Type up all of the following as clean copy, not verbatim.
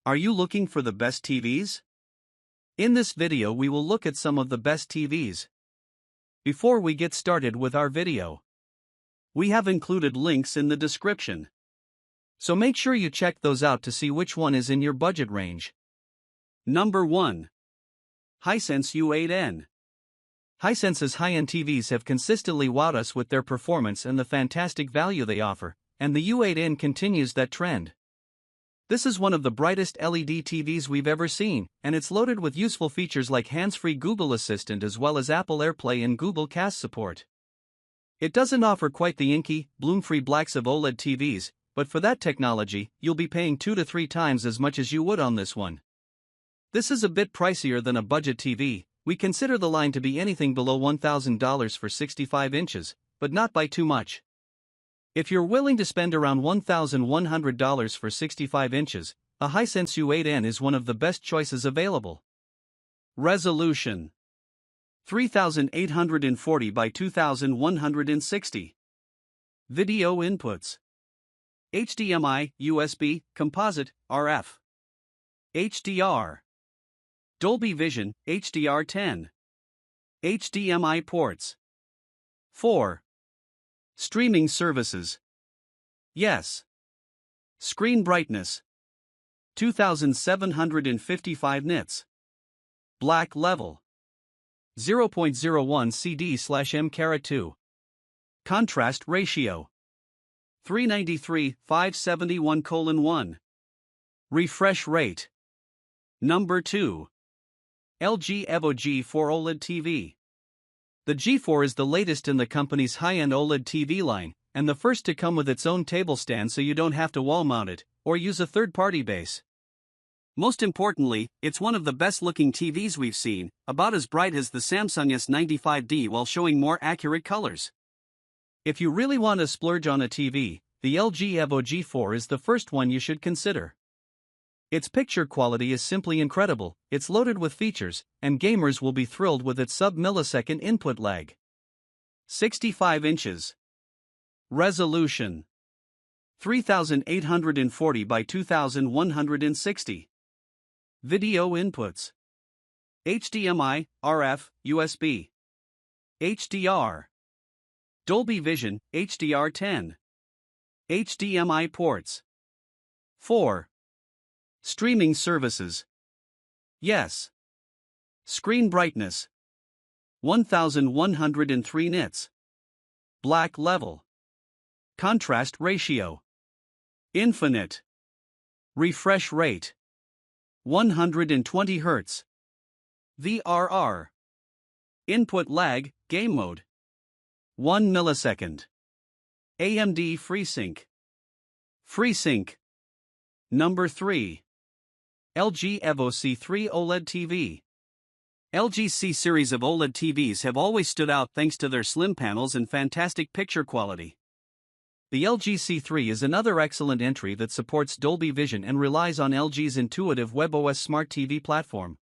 Are you looking for the best TVs? In this video we will look at some of the best TVs. Before we get started with our video, we have included links in the description. So make sure you check those out to see which one is in your budget range. Number 1. Hisense U8N. Hisense's high-end TVs have consistently wowed us with their performance and the fantastic value they offer, and the U8N continues that trend. This is one of the brightest LED TVs we've ever seen, and it's loaded with useful features like hands-free Google Assistant as well as Apple AirPlay and Google Cast support. It doesn't offer quite the inky, bloom-free blacks of OLED TVs, but for that technology, you'll be paying 2 to 3 times as much as you would on this one. This is a bit pricier than a budget TV. We consider the line to be anything below $1,000 for 65 inches, but not by too much. If you're willing to spend around $1,100 for 65 inches, a Hisense U8N is one of the best choices available. Resolution: 3840 by 2160. Video inputs: HDMI, USB, composite, RF. HDR. Dolby Vision, HDR10. HDMI ports. 4. Streaming services. Yes. Screen brightness: 2755 nits. Black level: 0.01 CD/m2. Contrast ratio: 393/571:1. Refresh rate. Number 2. LG Evo G4 OLED TV. The G4 is the latest in the company's high-end OLED TV line, and the first to come with its own table stand so you don't have to wall-mount it, or use a third-party base. Most importantly, it's one of the best-looking TVs we've seen, about as bright as the Samsung S95D while showing more accurate colors. If you really want to splurge on a TV, the LG Evo G4 is the first one you should consider. Its picture quality is simply incredible, it's loaded with features, and gamers will be thrilled with its sub-millisecond input lag. 65 inches. Resolution: 3840 by 2160. Video inputs: HDMI, RF, USB. HDR. Dolby Vision, HDR10. HDMI ports. 4. Streaming services. Yes. Screen brightness: 1103 nits. Black level. Contrast ratio: infinite. Refresh rate: 120 Hz. VRR. Input lag, game mode: 1 millisecond. AMD FreeSync. FreeSync. Number 3. LG Evo C3 OLED TV. LG's C series of OLED TVs have always stood out thanks to their slim panels and fantastic picture quality. The LG C3 is another excellent entry that supports Dolby Vision and relies on LG's intuitive WebOS smart TV platform.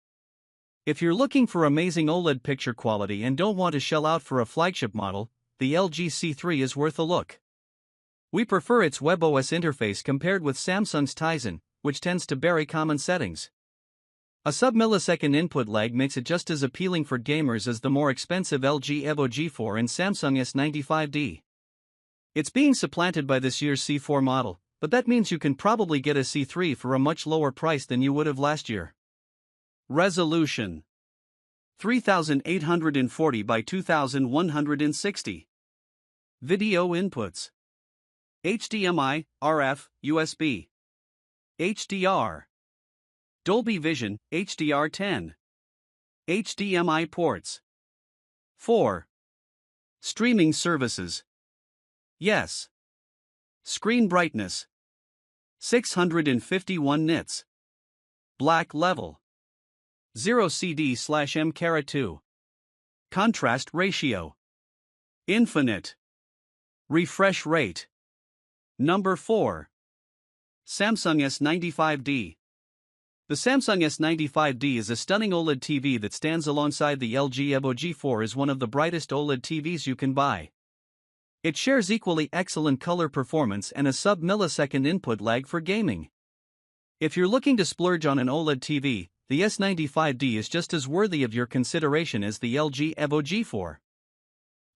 If you're looking for amazing OLED picture quality and don't want to shell out for a flagship model, the LG C3 is worth a look. We prefer its WebOS interface compared with Samsung's Tizen, which tends to bury common settings. A sub-millisecond input lag makes it just as appealing for gamers as the more expensive LG Evo G4 and Samsung S95D. It's being supplanted by this year's C4 model, but that means you can probably get a C3 for a much lower price than you would have last year. Resolution: 3840 by 2160. Video inputs: HDMI, RF, USB. HDR. Dolby Vision, HDR10. HDMI ports. 4. Streaming services. Yes. Screen brightness: 651 nits. Black level: 0 CD/m2. Contrast ratio: infinite. Refresh rate. Number 4. Samsung S95D. The Samsung S95D is a stunning OLED TV that stands alongside the LG Evo G4 as one of the brightest OLED TVs you can buy. It shares equally excellent color performance and a sub-millisecond input lag for gaming. If you're looking to splurge on an OLED TV, the S95D is just as worthy of your consideration as the LG Evo G4.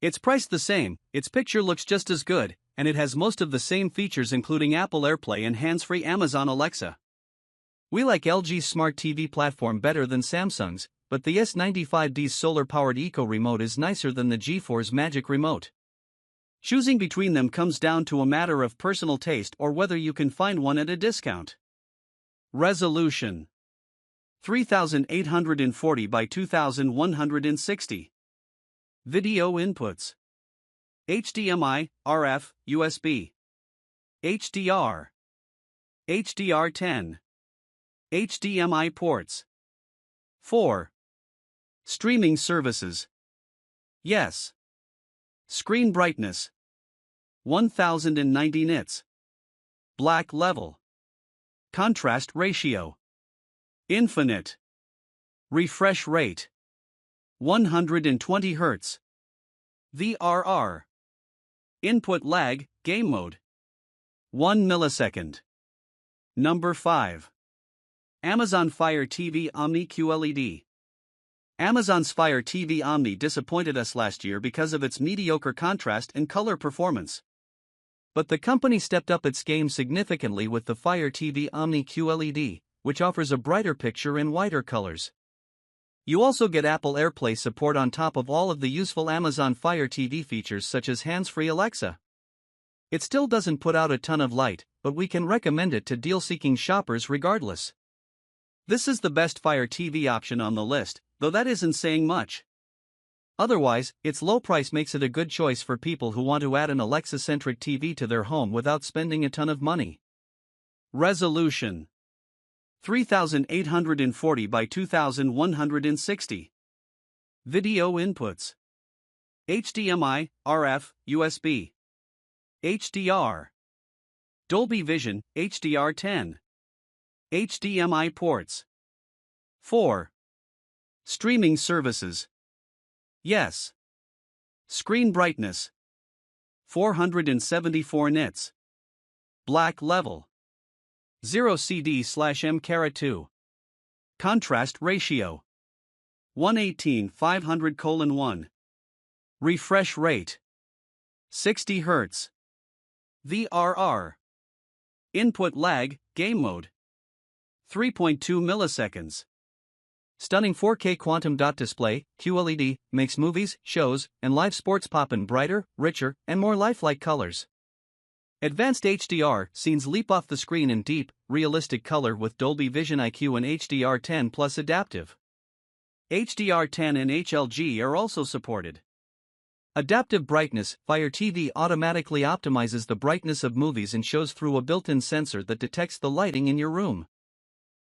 It's priced the same, its picture looks just as good, and it has most of the same features including Apple AirPlay and hands-free Amazon Alexa. We like LG's smart TV platform better than Samsung's, but the S95D's solar-powered Eco Remote is nicer than the G4's Magic Remote. Choosing between them comes down to a matter of personal taste or whether you can find one at a discount. Resolution: 3840 by 2160. Video inputs: HDMI, RF, USB, HDR, HDR10, HDMI ports. 4. Streaming services. Yes. Screen brightness: 1090 nits. Black level. Contrast ratio: infinite. Refresh rate: 120 Hz. VRR. Input lag, game mode: 1 millisecond. Number 5. Amazon Fire TV Omni QLED. Amazon's Fire TV Omni disappointed us last year because of its mediocre contrast and color performance. But the company stepped up its game significantly with the Fire TV Omni QLED, which offers a brighter picture and whiter colors. You also get Apple AirPlay support on top of all of the useful Amazon Fire TV features such as hands-free Alexa. It still doesn't put out a ton of light, but we can recommend it to deal-seeking shoppers regardless. This is the best Fire TV option on the list, though that isn't saying much. Otherwise, its low price makes it a good choice for people who want to add an Alexa-centric TV to their home without spending a ton of money. Resolution: 3840 by 2160. Video inputs: HDMI, RF, USB, HDR, Dolby Vision, HDR10, HDMI ports. 4. Streaming services. Yes. Screen brightness: 474 nits. Black level: 0 CD/m2. Contrast ratio: 118/500:1. Refresh rate: 60 Hz. VRR. Input lag, game mode: 3.2 milliseconds. Stunning 4K quantum dot display, QLED, makes movies, shows, and live sports poppin' brighter, richer, and more lifelike colors. Advanced HDR scenes leap off the screen in deep, realistic color with Dolby Vision IQ and HDR10 Plus adaptive. HDR10 and HLG are also supported. Adaptive brightness: Fire TV automatically optimizes the brightness of movies and shows through a built-in sensor that detects the lighting in your room.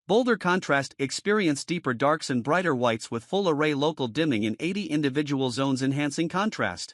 Bolder contrast: experience deeper darks and brighter whites with full array local dimming in 80 individual zones enhancing contrast.